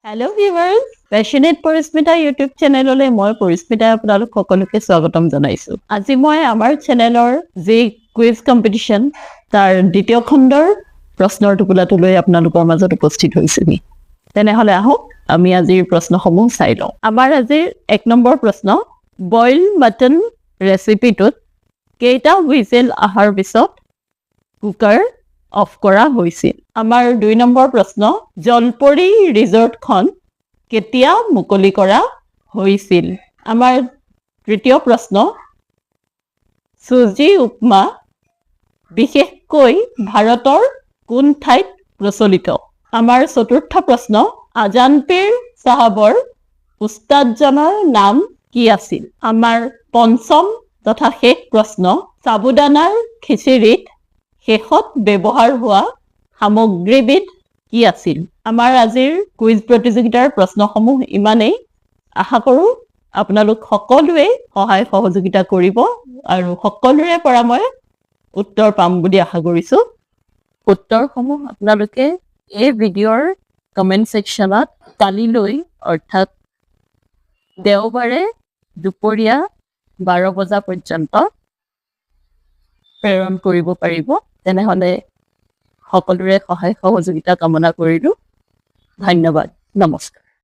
Hello' viewers, passionate Parismita YouTube চেনেললৈ মই পৰিস্মিতাই আপোনালোক সকলোকে স্বাগতম জনাইছোঁ। আজি মই আমাৰ চেনেলৰ যি কুইজ কম্পিটিশ্যন তাৰ দ্বিতীয় খণ্ডৰ প্ৰশ্নৰ টোপোলাটো লৈ আপোনালোকৰ মাজত উপস্থিত হৈছোহি। তেনেহ'লে আহক আমি আজিৰ প্ৰশ্নসমূহ চাই লওঁ। আমাৰ আজিৰ 1 নম্বৰ প্ৰশ্ন, বইল মাটন ৰেচিপিটোত কেইটা হুইচেল অহাৰ পিছত কুকাৰ অফ কৰা হৈছিল? আমাৰ 2 নম্বৰ প্ৰশ্ন, জলপৰী ৰিজৰ্টখন কেতিয়া মুকলি কৰা হৈছিল? আমাৰ 3য় প্ৰশ্ন, চুজি উপমা বিশেষকৈ ভাৰতৰ কোন ঠাইত প্ৰচলিত? আমাৰ 4ৰ্থ প্ৰশ্ন, আজানপীৰ চাহাবৰ উস্তাদজনৰ নাম কি আছিল? আমাৰ 5ম তথা শেষ প্ৰশ্ন, সাবুদানাৰ খিচিৰিত শেষত ব্যৱহাৰ হোৱা সামগ্ৰীবিধ কি আছিল? আমাৰ আজিৰ কুইজ প্ৰতিযোগিতাৰ প্ৰশ্নসমূহ ইমানেই। আশা কৰোঁ আপোনালোক সকলোৱে সহায় সহযোগিতা কৰিব আৰু সকলোৰে পৰা মই উত্তৰ পাম বুলি আশা কৰিছোঁ। উত্তৰসমূহ আপোনালোকে এই ভিডিঅ'ৰ কমেণ্ট ছেকশ্যনত কালিলৈ অৰ্থাৎ দেওবাৰে দুপৰীয়া 12 বজা পৰ্যন্ত প্ৰেৰণ কৰিব পাৰিব। তেনেহ'লে সকলোৰে সহায় সহযোগিতা কামনা কৰিলোঁ। ধন্যবাদ। নমস্কাৰ।